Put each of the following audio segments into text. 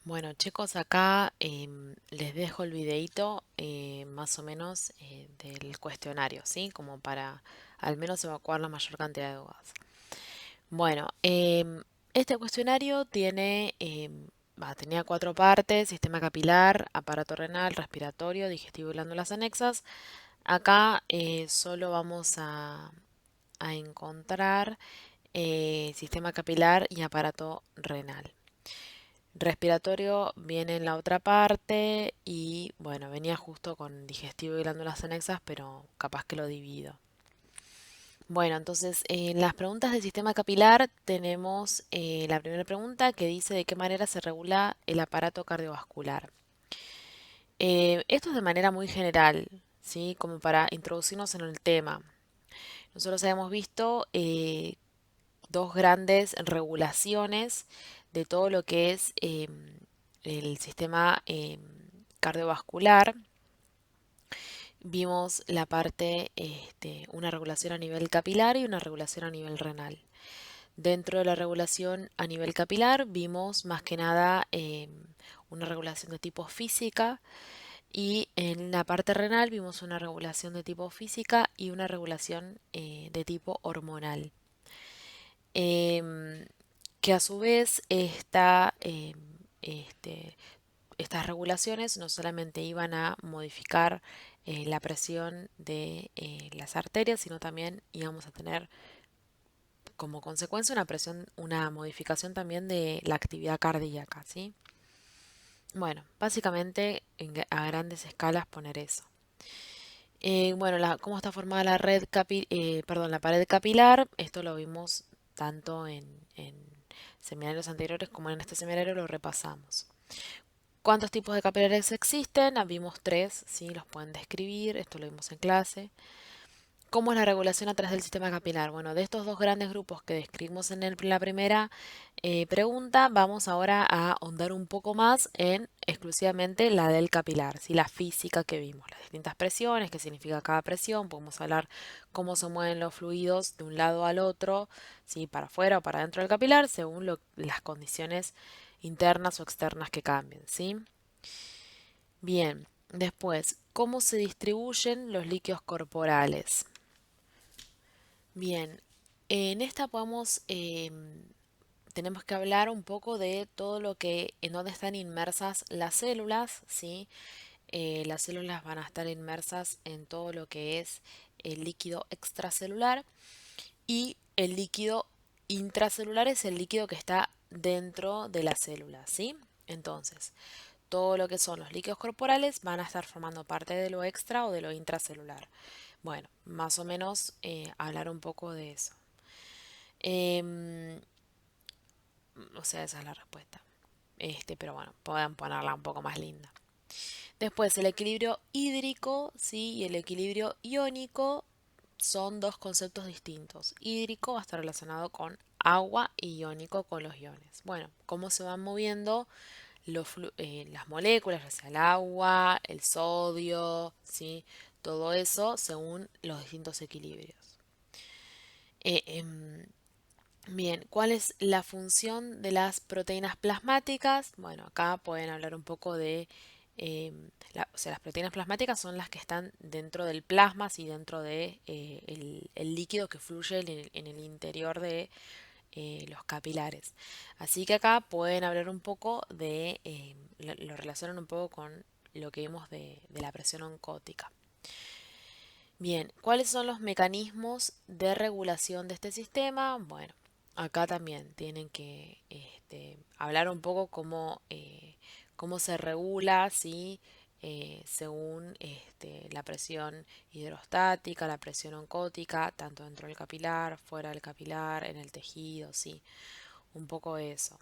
Bueno, chicos, acá les dejo el videíto más o menos del cuestionario, ¿sí? Como para al menos evacuar la mayor cantidad de dudas. Bueno, este cuestionario tenía cuatro partes: sistema capilar, aparato renal, respiratorio, digestivo y glándulas anexas. Acá solo vamos a encontrar sistema capilar y aparato renal. Respiratorio viene en la otra parte y bueno, venía justo con digestivo y glándulas anexas, pero capaz que lo divido. Bueno, entonces en las preguntas del sistema capilar tenemos la primera pregunta que dice de qué manera se regula el aparato cardiovascular. Esto es de manera muy general, ¿sí? Como para introducirnos en el tema. Nosotros habíamos visto dos grandes regulaciones de todo lo que es el sistema cardiovascular. Vimos la parte, una regulación a nivel capilar y una regulación a nivel renal. Dentro de la regulación a nivel capilar vimos más que nada una regulación de tipo física, y en la parte renal vimos una regulación de tipo física y una regulación de tipo hormonal. Em, que a su vez este, estas regulaciones no solamente iban a modificar la presión de las arterias, sino también íbamos a tener como consecuencia una modificación también de la actividad cardíaca, ¿sí? Bueno, básicamente a grandes escalas poner eso. Bueno, cómo está formada la pared capilar, esto lo vimos tanto en seminarios anteriores como en este seminario lo repasamos. ¿Cuántos tipos de capilares existen? Vimos tres, ¿sí? Los pueden describir, esto lo vimos en clase. ¿Cómo es la regulación a través del sistema capilar? Bueno, de estos dos grandes grupos que describimos en la primera pregunta, vamos ahora a ahondar un poco más en exclusivamente la del capilar, ¿sí? La física que vimos, las distintas presiones, qué significa cada presión, podemos hablar cómo se mueven los fluidos de un lado al otro, ¿sí? Para afuera o para dentro del capilar, según las condiciones internas o externas que cambien, ¿sí? Bien, después, ¿cómo se distribuyen los líquidos corporales? Bien, en esta tenemos que hablar un poco de todo en donde están inmersas las células, ¿sí? Las células van a estar inmersas en todo lo que es el líquido extracelular, y el líquido intracelular es el líquido que está dentro de la célula, ¿sí? Entonces, todo lo que son los líquidos corporales van a estar formando parte de lo extra o de lo intracelular. Bueno, más o menos hablar un poco de eso. Em, o sea, esa es la respuesta. Pero bueno, pueden ponerla un poco más linda. Después, el equilibrio hídrico, ¿sí? Y el equilibrio iónico son dos conceptos distintos. Hídrico va a estar relacionado con agua y iónico con los iones. Bueno, cómo se van moviendo las moléculas, ya sea el agua, el sodio, ¿sí? Todo eso según los distintos equilibrios. Eh, em, Bien, ¿cuál es la función de las proteínas plasmáticas? Bueno, acá pueden hablar un poco o sea, las proteínas plasmáticas son las que están dentro del plasma, sí, dentro de el líquido que fluye en el interior de los capilares. Así que acá pueden hablar un poco lo relacionan un poco con lo que vimos de la presión oncótica. Bien, ¿cuáles son los mecanismos de regulación de este sistema? Bueno, acá también tienen que hablar un poco cómo se regula, ¿sí? Según la presión hidrostática, la presión oncótica, tanto dentro del capilar, fuera del capilar, en el tejido, ¿sí? Un poco eso.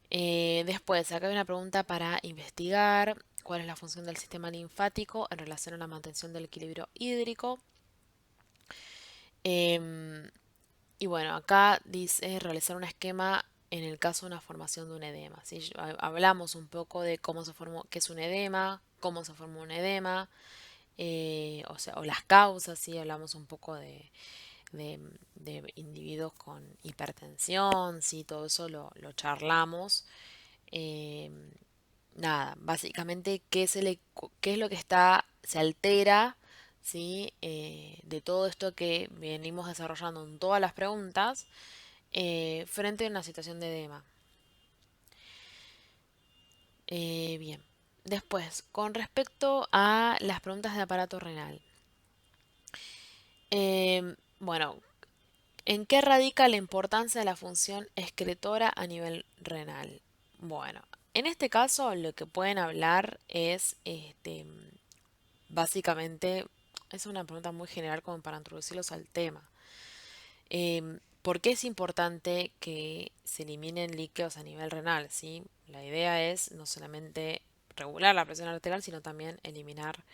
Después, acá hay una pregunta para investigar. ¿Cuál es la función del sistema linfático en relación a la mantención del equilibrio hídrico? Em, y bueno, acá dice realizar un esquema en el caso de una formación de un edema, ¿sí? Hablamos un poco de cómo se formó, qué es un edema, cómo se formó un edema, o sea, o las causas, ¿sí? Hablamos un poco de individuos con hipertensión, ¿sí? Todo eso lo charlamos. Eh, nada, básicamente qué es lo que se altera, ¿sí? De todo esto que venimos desarrollando en todas las preguntas frente a una situación de edema. Bien. Después, con respecto a las preguntas de aparato renal. Bueno, ¿en qué radica la importancia de la función excretora a nivel renal? Bueno, en este caso lo que pueden hablar es, básicamente, es una pregunta muy general como para introducirlos al tema. ¿Por qué es importante que se eliminen líquidos a nivel renal? ¿Sí? La idea es no solamente regular la presión arterial, sino también eliminar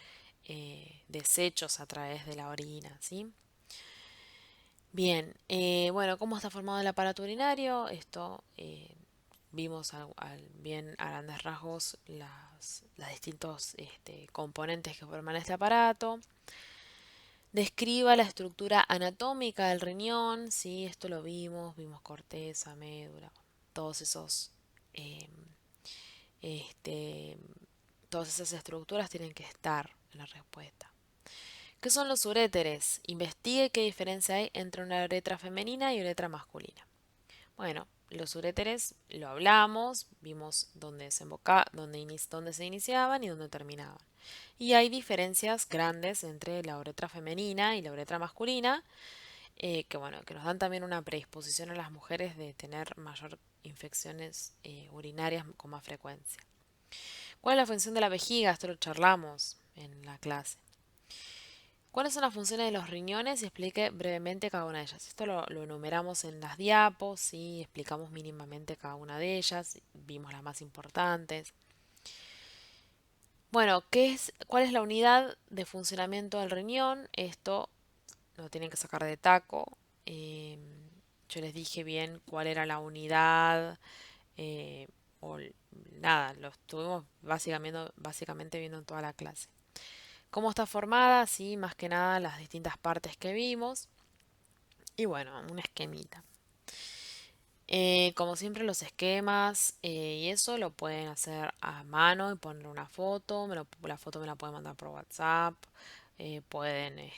desechos a través de la orina, ¿sí? Bien, bueno, ¿cómo está formado el aparato urinario? Esto vimos bien a grandes rasgos las distintos componentes que forman este aparato. Describa la estructura anatómica del riñón, sí, esto lo vimos corteza, médula, todos esos, em, este, todas esas estructuras tienen que estar en la respuesta. ¿Qué son los uréteres? Investigue qué diferencia hay entre una uretra femenina y uretra masculina. Bueno, los uréteres lo hablamos, vimos dónde se iniciaban y dónde terminaban. Y hay diferencias grandes entre la uretra femenina y la uretra masculina, que bueno, que nos dan también una predisposición a las mujeres de tener mayor infecciones urinarias con más frecuencia. ¿Cuál es la función de la vejiga? Esto lo charlamos en la clase. ¿Cuáles son las funciones de los riñones? Y explique brevemente cada una de ellas. Esto lo enumeramos en las diapos, ¿sí? Explicamos mínimamente cada una de ellas, vimos las más importantes. Bueno, ¿cuál es la unidad de funcionamiento del riñón? Esto lo tienen que sacar de taco. Eh, yo les dije bien cuál era la unidad, eh, o nada, lo estuvimos básicamente viendo en toda la clase. ¿Cómo está formada? Sí, más que nada las distintas partes que vimos. Y bueno, un esquemita. Como siempre los esquemas y eso lo pueden hacer a mano y poner una foto. La foto me la pueden mandar por WhatsApp. Pueden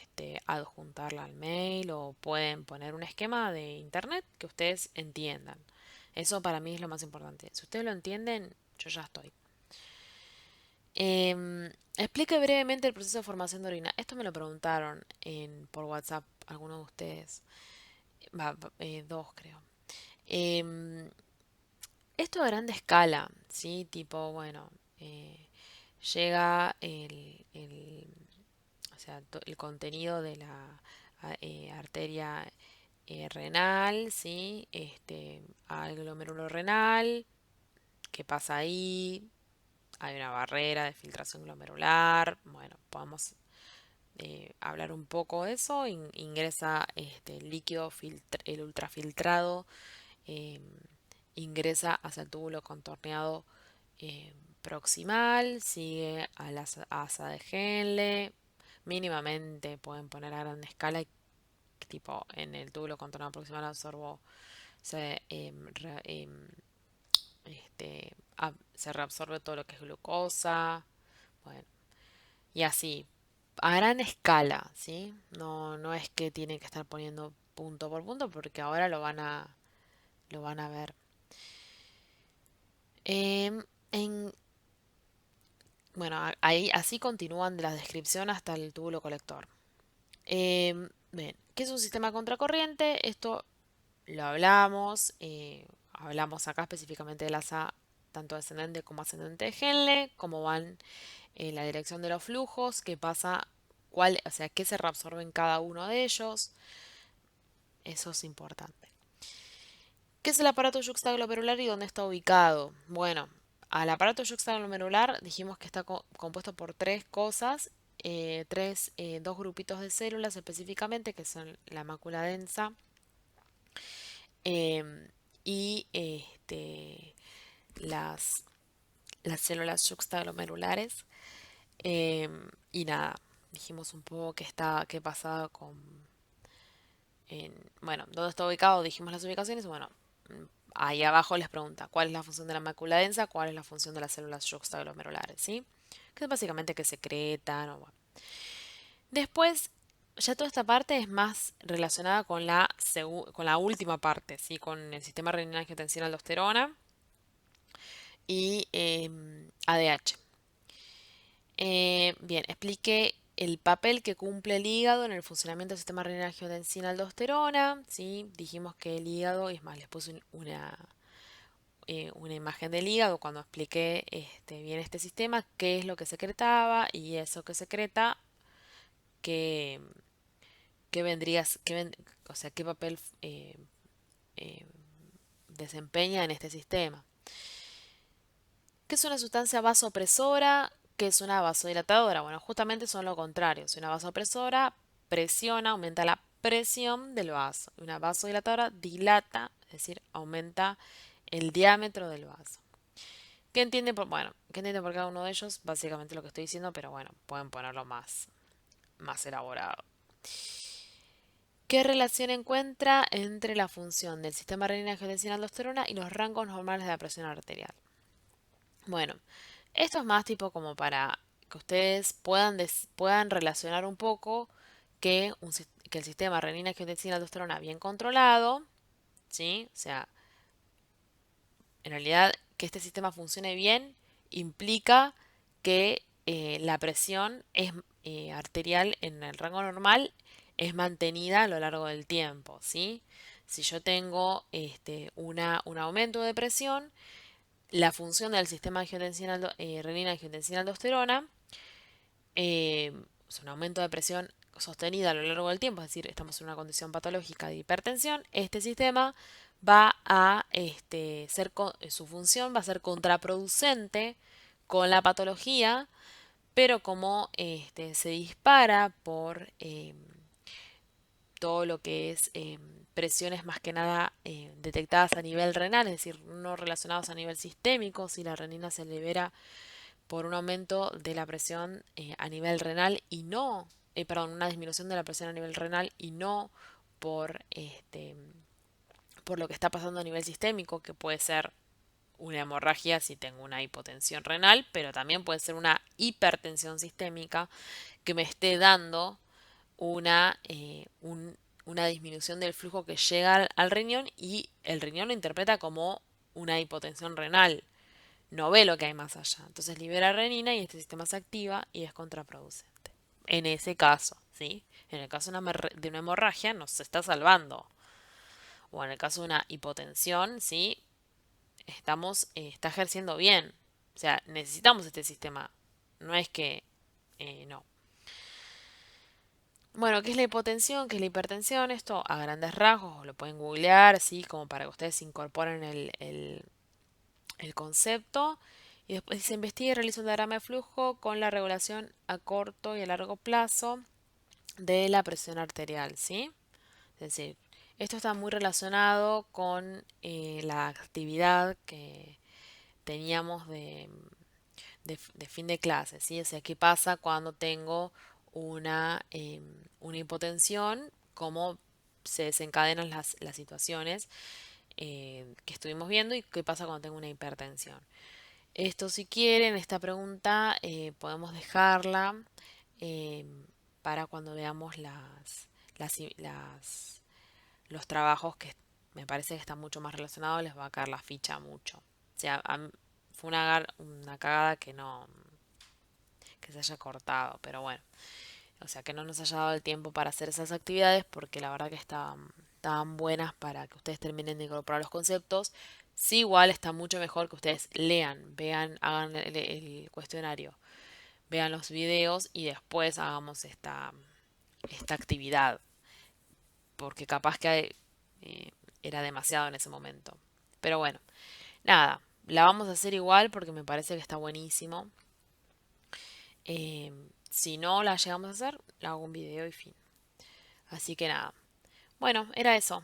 adjuntarla al mail o pueden poner un esquema de internet que ustedes entiendan. Eso para mí es lo más importante. Si ustedes lo entienden, yo ya estoy. Explique brevemente el proceso de formación de orina. Esto me lo preguntaron por WhatsApp algunos de ustedes. Dos creo. Em, Esto a grande escala, ¿sí? Tipo, bueno, eh, llega o sea, el contenido de la arteria renal, ¿sí? Al glomérulo renal, ¿qué pasa ahí? Hay una barrera de filtración glomerular, bueno, podemos hablar un poco de eso. Ingresa el líquido, el ultrafiltrado eh, ingresa hacia el túbulo contorneado eh, proximal, sigue a la asa de Henle, mínimamente pueden poner a gran escala, tipo en el túbulo contorneado proximal absorbo, se, se reabsorbe todo lo que es glucosa, bueno, y así, a gran escala, ¿sí? No, no es que tienen que estar poniendo punto por punto porque ahora lo van a ver. Em, en, bueno, ahí así continúan de la descripción hasta el túbulo colector. Bien, ¿qué es un sistema contracorriente? Esto lo hablamos, hablamos acá específicamente de la asa tanto descendente como ascendente de Henle, cómo van en la dirección de los flujos, qué pasa, o sea, qué se reabsorbe en cada uno de ellos. Eso es importante. ¿Qué es el aparato yuxtaglomerular y dónde está ubicado? Bueno, al aparato yuxtaglomerular dijimos que está compuesto por tres cosas, dos grupitos de células específicamente, que son la mácula densa em, y las, las células yuxtaglomerulares. Y nada, dijimos un poco qué pasaba bueno, dónde está ubicado, dijimos las ubicaciones, bueno, ahí abajo les pregunta cuál es la función de la mácula densa, cuál es la función de las células yuxtaglomerulares, ¿sí? Que es básicamente que secretan o bueno. Después, ya toda esta parte es más relacionada con con la última parte, ¿sí? Con el sistema renina-angiotensina-aldosterona y ADH. Bien, expliqué el papel que cumple el hígado en el funcionamiento del sistema renina-angiotensina-aldosterona, ¿sí? Dijimos que el hígado, y es más, les puse una imagen del hígado cuando expliqué bien este sistema, qué es lo que secretaba y eso que secreta, qué, qué vendrías, o sea, qué papel eh, desempeña en este sistema. ¿Qué es una sustancia vasopresora? ¿Qué es una vasodilatadora? Bueno, justamente son lo contrario. Si una vasopresora presiona, aumenta la presión del vaso. Una vasodilatadora dilata, es decir, aumenta el diámetro del vaso. ¿Qué entiende bueno, qué entiende por cada uno de ellos? Básicamente lo que estoy diciendo, pero bueno, pueden ponerlo más elaborado. ¿Qué relación encuentra entre la función del sistema renina-angiotensina-aldosterona y los rangos normales de la presión arterial? Bueno, esto es más tipo como para que ustedes puedan relacionar un poco que el sistema renina-angiotensina-aldosterona bien controlado, ¿sí? O sea, en realidad que este sistema funcione bien implica que la presión arterial en el rango normal es mantenida a lo largo del tiempo, ¿sí? Si yo tengo un aumento de presión, la función del sistema renina-angiotensina-aldosterona es un aumento de presión sostenida a lo largo del tiempo, es decir, estamos en una condición patológica de hipertensión, este sistema va a su función va a ser contraproducente con la patología, pero como se dispara por todo lo que es presiones más que nada detectadas a nivel renal, es decir, no relacionados a nivel sistémico, si la renina se libera por un aumento de la presión a nivel renal y no, perdón, una disminución de la presión a nivel renal y no por, por lo que está pasando a nivel sistémico, que puede ser una hemorragia si tengo una hipotensión renal, pero también puede ser una hipertensión sistémica que me esté dando una disminución del flujo que llega al riñón y el riñón lo interpreta como una hipotensión renal, no ve lo que hay más allá. Entonces libera renina y este sistema se activa y es contraproducente. En ese caso, ¿sí? En el caso de una hemorragia nos está salvando. O en el caso de una hipotensión, ¿sí? Está ejerciendo bien. O sea, necesitamos este sistema. No es que no. Bueno, ¿qué es la hipotensión? ¿Qué es la hipertensión? Esto a grandes rasgos, lo pueden googlear, así como para que ustedes incorporen el concepto. Y después se investiga y realiza un diagrama de flujo con la regulación a corto y a largo plazo de la presión arterial, ¿sí? Es decir, esto está muy relacionado con la actividad que teníamos de fin de clase, ¿sí? O sea, ¿qué pasa cuando tengo una hipotensión? ¿Cómo se desencadenan las situaciones que estuvimos viendo y qué pasa cuando tengo una hipertensión? Esto, si quieren, esta pregunta podemos dejarla eh, para cuando veamos las, i- las- los trabajos que me parece que están mucho más relacionados, les va a caer la ficha mucho. O sea, fue una cagada que se haya cortado, pero bueno. O sea, que no nos haya dado el tiempo para hacer esas actividades porque la verdad que estaban buenas para que ustedes terminen de incorporar los conceptos. Sí, igual está mucho mejor que ustedes lean, vean, hagan el cuestionario, vean los videos y después hagamos esta actividad, porque capaz que era demasiado en ese momento. Pero bueno, nada, la vamos a hacer igual porque me parece que está buenísimo. Si no la llegamos a hacer, la hago un video y fin. Así que nada. Bueno, era eso.